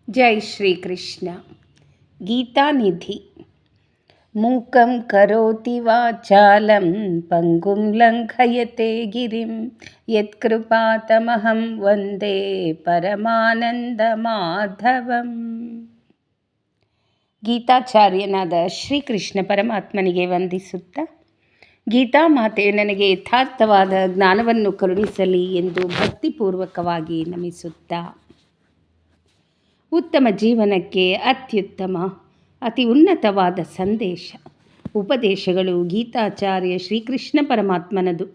ಜೈ ಶ್ರೀಕೃಷ್ಣ. ಗೀತಾನಿಧಿ. ಮೂಕಂ ಕರೋತಿ ವಾಚಾಲಂ ಪಂಗುಂ ಲಂಘಯತೆ ಗಿರಿಂ ಯತ್ಕೃಪಾತಮಹಂ ವಂದೇ ಪರಮಾನಂದ ಮಾಧವಂ. ಗೀತಾಚಾರ್ಯನಾದ ಶ್ರೀಕೃಷ್ಣ ಪರಮಾತ್ಮನಿಗೆ ವಂದಿಸುತ್ತಾ, ಗೀತಾ ಮಾತೆ ನನಗೆ ಯಥಾರ್ಥವಾದ ಜ್ಞಾನವನ್ನು ಕರುಣಿಸಲಿ ಎಂದು ಭಕ್ತಿಪೂರ್ವಕವಾಗಿ ನಮಿಸುತ್ತಾ, ಉತ್ತಮ ಜೀವನಕ್ಕೆ ಅತ್ಯುತ್ತಮ ಅತಿ ಉನ್ನತವಾದ ಉಪದೇಶಗಳು ಗೀತಾಚಾರ್ಯ ಶ್ರೀಕೃಷ್ಣ ಪರಮಾತ್ಮನದು.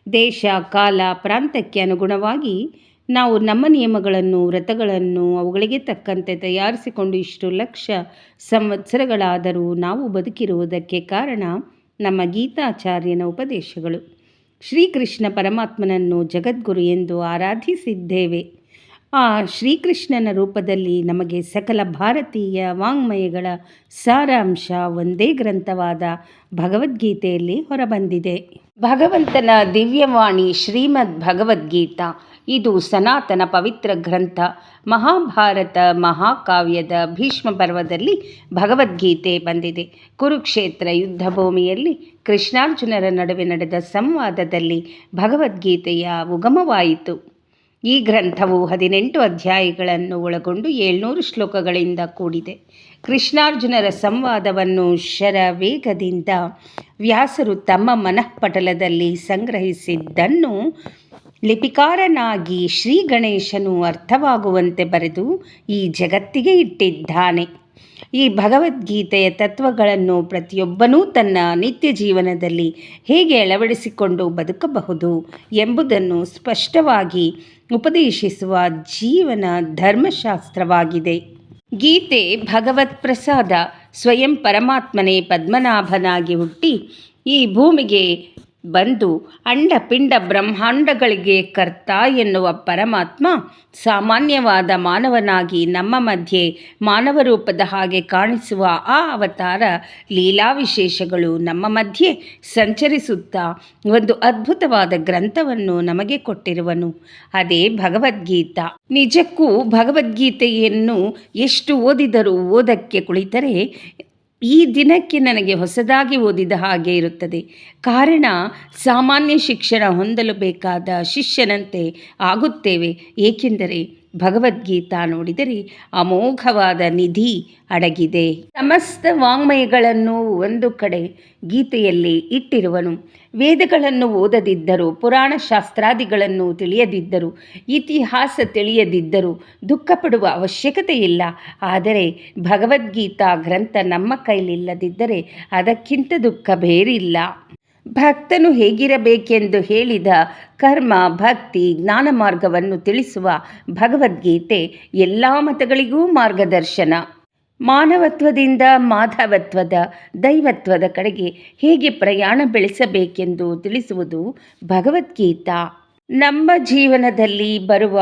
ದೇಶ ಕಾಲ ಪ್ರಾಂತಕ್ಕೆ ಅನುಗುಣವಾಗಿ ನಾವು ನಮ್ಮ ನಿಯಮಗಳನ್ನು ವ್ರತಗಳನ್ನು ಅವುಗಳಿಗೆ ತಕ್ಕಂತೆ ತಯಾರಿಸಿಕೊಂಡು ಇಷ್ಟು ಲಕ್ಷ ಸಂವತ್ಸರಗಳಾದರೂ ನಾವು ಬದುಕಿರುವುದಕ್ಕೆ ಕಾರಣ ನಮ್ಮ ಗೀತಾಚಾರ್ಯನ ಉಪದೇಶಗಳು. ಶ್ರೀಕೃಷ್ಣ ಪರಮಾತ್ಮನನ್ನು ಜಗದ್ಗುರು ಎಂದು ಆರಾಧಿಸಿದ್ದೇವೆ. ಆ ಶ್ರೀಕೃಷ್ಣನ ರೂಪದಲ್ಲಿ ನಮಗೆ ಸಕಲ ಭಾರತೀಯ ವಾಂಗ್ಮಯಗಳ ಸಾರಾಂಶ ಒಂದೇ ಗ್ರಂಥವಾದ ಭಗವದ್ಗೀತೆಯಲ್ಲಿ ಹೊರಬಂದಿದೆ. ಭಗವಂತನ ದಿವ್ಯವಾಣಿ ಶ್ರೀಮದ್ ಭಗವದ್ಗೀತಾ ಇದು ಸನಾತನ ಪವಿತ್ರ ಗ್ರಂಥ. ಮಹಾಭಾರತ ಮಹಾಕಾವ್ಯದ ಭೀಷ್ಮ ಪರ್ವದಲ್ಲಿ ಭಗವದ್ಗೀತೆ ಬಂದಿದೆ. ಕುರುಕ್ಷೇತ್ರ ಯುದ್ಧ ಭೂಮಿಯಲ್ಲಿ ಕೃಷ್ಣಾರ್ಜುನರ ನಡುವೆ ನಡೆದ ಸಂವಾದದಲ್ಲಿ ಭಗವದ್ಗೀತೆಯ ಉಗಮವಾಯಿತು. ಈ ಗ್ರಂಥವು 18 ಅಧ್ಯಾಯಗಳನ್ನು ಒಳಗೊಂಡು 700 ಶ್ಲೋಕಗಳಿಂದ ಕೂಡಿದೆ. ಕೃಷ್ಣಾರ್ಜುನರ ಸಂವಾದವನ್ನು ಶರವೇಗದಿಂದ ವ್ಯಾಸರು ತಮ್ಮ ಮನಃಪಟಲದಲ್ಲಿ ಸಂಗ್ರಹಿಸಿದ್ದನ್ನು ಲಿಪಿಕಾರನಾಗಿ ಶ್ರೀ ಗಣೇಶನು ಅರ್ಥವಾಗುವಂತೆ ಬರೆದು ಈ ಜಗತ್ತಿಗೆ ಇಟ್ಟಿದ್ದಾನೆ. ಈ ಭಗವದ್ಗೀತೆಯ ತತ್ವಗಳನ್ನು ಪ್ರತಿಯೊಬ್ಬನೂ ತನ್ನ ನಿತ್ಯ ಜೀವನದಲ್ಲಿ ಹೇಗೆ ಅಳವಡಿಸಿಕೊಂಡು ಬದುಕಬಹುದು ಎಂಬುದನ್ನು ಸ್ಪಷ್ಟವಾಗಿ ಉಪದೇಶಿಸುವ ಜೀವನ ಧರ್ಮಶಾಸ್ತ್ರವಾಗಿದೆ. ಗೀತೆ ಭಗವತ್ ಪ್ರಸಾದ. ಸ್ವಯಂ ಪರಮಾತ್ಮನೇ ಪದ್ಮನಾಭನಾಗಿ ಹುಟ್ಟಿ ಈ ಭೂಮಿಗೆ ಬಂದು ಅಂಡಪಿಂಡ ಬ್ರಹ್ಮಾಂಡಗಳಿಗೆ ಕರ್ತ ಎನ್ನುವ ಪರಮಾತ್ಮ ಸಾಮಾನ್ಯವಾದ ಮಾನವನಾಗಿ ನಮ್ಮ ಮಧ್ಯೆ ಮಾನವ ರೂಪದ ಹಾಗೆ ಕಾಣಿಸುವ ಆ ಅವತಾರ ಲೀಲಾ ವಿಶೇಷಗಳು ನಮ್ಮ ಮಧ್ಯೆ ಸಂಚರಿಸುತ್ತಾ ಒಂದು ಅದ್ಭುತವಾದ ಗ್ರಂಥವನ್ನು ನಮಗೆ ಕೊಟ್ಟಿರುವನು. ಅದೇ ಭಗವದ್ಗೀತಾ. ನಿಜಕ್ಕೂ ಭಗವದ್ಗೀತೆಯನ್ನು ಎಷ್ಟು ಓದಿದರೂ ಓದಕ್ಕೆ ಕುಳಿತರೆ ಈ ದಿನಕ್ಕೆ ನನಗೆ ಹೊಸದಾಗಿ ಓದಿದ ಹಾಗೆ ಇರುತ್ತದೆ. ಕಾರಣ, ಸಾಮಾನ್ಯ ಶಿಕ್ಷಣ ಹೊಂದಲು ಬೇಕಾದ ಶಿಷ್ಯನಂತೆ ಆಗುತ್ತೇವೆ. ಏಕೆಂದರೆ ಭಗವದ್ಗೀತಾ ನೋಡಿದರೆ ಅಮೋಘವಾದ ನಿಧಿ ಅಡಗಿದೆ. ಸಮಸ್ತ ವಾಂಗ್ಮಯಗಳನ್ನು ಒಂದು ಕಡೆ ಗೀತೆಯಲ್ಲಿ ಇಟ್ಟಿರುವನು. ವೇದಗಳನ್ನು ಓದದಿದ್ದರೂ, ಪುರಾಣ ಶಾಸ್ತ್ರಾದಿಗಳನ್ನು ತಿಳಿಯದಿದ್ದರೂ, ಇತಿಹಾಸ ತಿಳಿಯದಿದ್ದರೂ ದುಃಖಪಡುವ ಅವಶ್ಯಕತೆ ಇಲ್ಲ. ಆದರೆ ಭಗವದ್ಗೀತಾ ಗ್ರಂಥ ನಮ್ಮ ಕೈಲಿಲ್ಲದಿದ್ದರೆ ಅದಕ್ಕಿಂತ ದುಃಖ ಬೇರಿಲ್ಲ. ಭಕ್ತನು ಹೇಗಿರಬೇಕೆಂದು ಹೇಳಿದ ಕರ್ಮ, ಭಕ್ತಿ, ಜ್ಞಾನ ಮಾರ್ಗವನ್ನು ತಿಳಿಸುವ ಭಗವದ್ಗೀತೆ ಎಲ್ಲ ಮತಗಳಿಗೂ ಮಾರ್ಗದರ್ಶನ. ಮಾನವತ್ವದಿಂದ ಮಾಧವತ್ವದ ದೈವತ್ವದ ಕಡೆಗೆ ಹೇಗೆ ಪ್ರಯಾಣ ಬೆಳೆಸಬೇಕೆಂದು ತಿಳಿಸುವುದು ಭಗವದ್ಗೀತಾ. ನಮ್ಮ ಜೀವನದಲ್ಲಿ ಬರುವ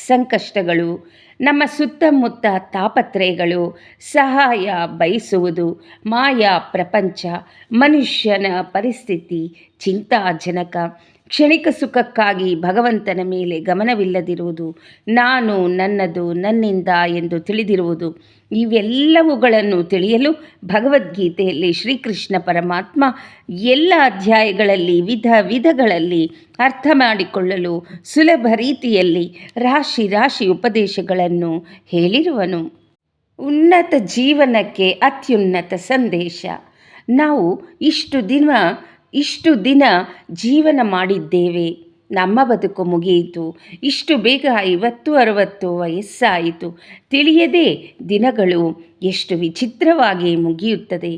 ಸಂಕಷ್ಟಗಳು, ನಮ್ಮ ಸುತ್ತಮುತ್ತ ತಾಪತ್ರಯಗಳು, ಸಹಾಯ ಬಯಸುವುದು, ಮಾಯಾ ಪ್ರಪಂಚ, ಮನುಷ್ಯನ ಪರಿಸ್ಥಿತಿ ಚಿಂತಾಜನಕ, ಕ್ಷಣಿಕ ಸುಖಕ್ಕಾಗಿ ಭಗವಂತನ ಮೇಲೆ ಗಮನವಿಲ್ಲದಿರುವುದು, ನಾನು ನನ್ನದು ನನ್ನಿಂದ ಎಂದು ತಿಳಿದಿರುವುದು, ಇವೆಲ್ಲವುಗಳನ್ನು ತಿಳಿಯಲು ಭಗವದ್ಗೀತೆಯಲ್ಲಿ ಶ್ರೀಕೃಷ್ಣ ಪರಮಾತ್ಮ ಎಲ್ಲ ಅಧ್ಯಾಯಗಳಲ್ಲಿ ವಿಧಗಳಲ್ಲಿ ಅರ್ಥ ಮಾಡಿಕೊಳ್ಳಲು ಸುಲಭ ರೀತಿಯಲ್ಲಿ ರಾಶಿ ರಾಶಿ ಉಪದೇಶಗಳನ್ನು ಹೇಳಿರುವನು. ಉನ್ನತ ಜೀವನಕ್ಕೆ ಅತ್ಯುನ್ನತ ಸಂದೇಶ. ನಾವು ಇಷ್ಟು ದಿನ ಜೀವನ ಮಾಡಿದ್ದೇವೆ. ನಮ್ಮ ಬದುಕು ಮುಗಿಯಿತು. ಇಷ್ಟು ಬೇಗ 50-60 ವಯಸ್ಸಾಯಿತು. ತಿಳಿಯದೆ ದಿನಗಳು ಎಷ್ಟು ವಿಚಿತ್ರವಾಗಿ ಮುಗಿಯುತ್ತದೆ.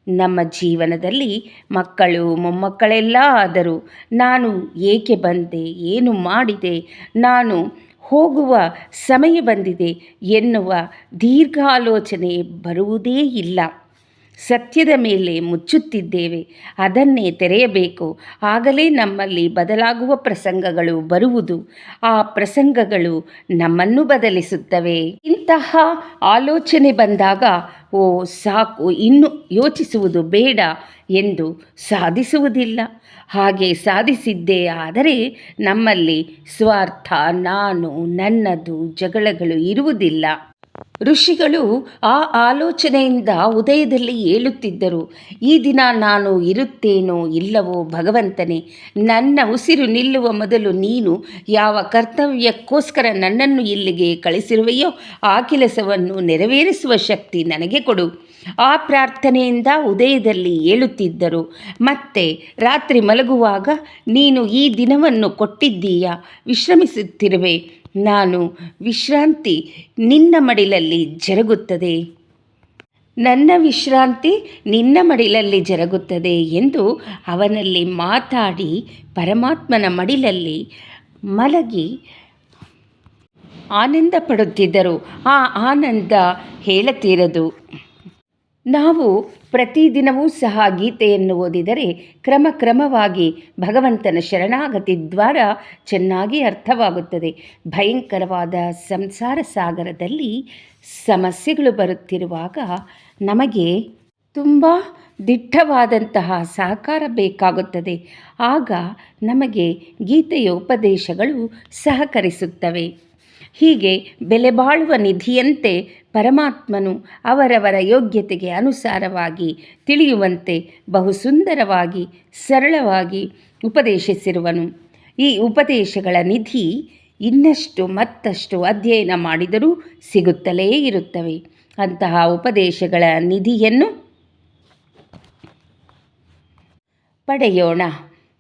ನಮ್ಮ ಜೀವನದಲ್ಲಿ ಮಕ್ಕಳು ಮೊಮ್ಮಕ್ಕಳೆಲ್ಲ ಆದರೂ ನಾನು ಏಕೆ ಬಂದೆ, ಏನು ಮಾಡಿದೆ, ನಾನು ಹೋಗುವ ಸಮಯ ಬಂದಿದೆ ಎನ್ನುವ ದೀರ್ಘಾಲೋಚನೆ ಬರುವುದೇ ಇಲ್ಲ. ಸತ್ಯದ ಮೇಲೆ ಮುಚ್ಚುತ್ತಿದ್ದೇವೆ. ಅದನ್ನೇ ತೆರೆಯಬೇಕು. ಆಗಲೇ ನಮ್ಮಲ್ಲಿ ಬದಲಾಗುವ ಪ್ರಸಂಗಗಳು ಬರುವುದು. ಆ ಪ್ರಸಂಗಗಳು ನಮ್ಮನ್ನು ಬದಲಿಸುತ್ತವೆ. ಇಂತಹ ಆಲೋಚನೆ ಬಂದಾಗ ಸಾಕು, ಇನ್ನು ಯೋಚಿಸುವುದು ಬೇಡ ಎಂದು ಸಾಧಿಸುವುದಿಲ್ಲ. ಹಾಗೆ ಸಾಧಿಸಿದ್ದೇ ಆದರೆ ನಮ್ಮಲ್ಲಿ ಸ್ವಾರ್ಥ, ನಾನು, ನನ್ನದು ಜಗಳಗಳು ಇರುವುದಿಲ್ಲ. ಋಷಿಗಳು ಆ ಆಲೋಚನೆಯಿಂದ ಉದಯದಲ್ಲಿ ಏಳುತ್ತಿದ್ದರು. ಈ ದಿನ ನಾನು ಇರುತ್ತೇನೋ ಇಲ್ಲವೋ ಭಗವಂತನೇ, ನನ್ನ ಉಸಿರು ನಿಲ್ಲುವ ಮೊದಲು ನೀನು ಯಾವ ಕರ್ತವ್ಯಕ್ಕೋಸ್ಕರ ನನ್ನನ್ನು ಇಲ್ಲಿಗೆ ಕಳಿಸಿರುವೆಯೋ ಆ ಕೆಲಸವನ್ನು ನೆರವೇರಿಸುವ ಶಕ್ತಿ ನನಗೆ ಕೊಡು. ಆ ಪ್ರಾರ್ಥನೆಯಿಂದ ಉದಯದಲ್ಲಿ ಏಳುತ್ತಿದ್ದರು. ಮತ್ತೆ ರಾತ್ರಿ ಮಲಗುವಾಗ ನೀನು ಈ ದಿನವನ್ನು ಕೊಟ್ಟಿದ್ದೀಯಾ, ವಿಶ್ರಮಿಸುತ್ತಿರುವೆ. ನಾನು ವಿಶ್ರಾಂತಿ ನಿನ್ನ ಮಡಿಲಲ್ಲಿ ಜರುಗುತ್ತದೆ, ನನ್ನ ವಿಶ್ರಾಂತಿ ನಿನ್ನ ಮಡಿಲಲ್ಲಿ ಜರುಗುತ್ತದೆ ಎಂದು ಅವನಲ್ಲಿ ಮಾತಾಡಿ ಪರಮಾತ್ಮನ ಮಡಿಲಲ್ಲಿ ಮಲಗಿ ಆನಂದ ಪಡುತ್ತಿದ್ದರು. ಆ ಆನಂದ ಹೇಳತೀರದು. ನಾವು ಪ್ರತಿದಿನವೂ ಸಹ ಗೀತೆಯನ್ನು ಓದಿದರೆ ಕ್ರಮವಾಗಿ ಭಗವಂತನ ಶರಣಾಗತಿ ದ್ವಾರ ಚೆನ್ನಾಗಿ ಅರ್ಥವಾಗುತ್ತದೆ. ಭಯಂಕರವಾದ ಸಂಸಾರ ಸಾಗರದಲ್ಲಿ ಸಮಸ್ಯೆಗಳು ಬರುತ್ತಿರುವಾಗ ನಮಗೆ ತುಂಬ ದಿಟ್ಟವಾದಂತಹ ಸಹಕಾರ ಬೇಕಾಗುತ್ತದೆ. ಆಗ ನಮಗೆ ಗೀತೆಯ ಉಪದೇಶಗಳು ಸಹಕರಿಸುತ್ತವೆ. ಹೀಗೆ ಬೆಲೆಬಾಳುವ ನಿಧಿಯಂತೆ ಪರಮಾತ್ಮನು ಅವರವರ ಯೋಗ್ಯತೆಗೆ ಅನುಸಾರವಾಗಿ ತಿಳಿಯುವಂತೆ ಬಹು ಸುಂದರವಾಗಿ ಸರಳವಾಗಿ ಉಪದೇಶಿಸಿರುವನು. ಈ ಉಪದೇಶಗಳ ನಿಧಿ ಇನ್ನಷ್ಟು ಮತ್ತಷ್ಟು ಅಧ್ಯಯನ ಮಾಡಿದರೂ ಸಿಗುತ್ತಲೇ ಇರುತ್ತವೆ. ಅಂತಹ ಉಪದೇಶಗಳ ನಿಧಿಯನ್ನು ಪಡೆಯೋಣ.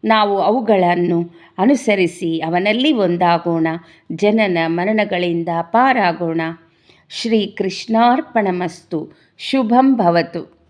ನಾವು ಅವುಗಳನ್ನು ಅನುಸರಿಸಿ ಅವನಲ್ಲಿ ಒಂದಾಗೋಣ. ಜನನ ಮರಣಗಳಿಂದ ಪಾರಾಗೋಣ. ಶ್ರೀ ಕೃಷ್ಣಾರ್ಪಣಮಸ್ತು. ಶುಭಂ ಭವತು.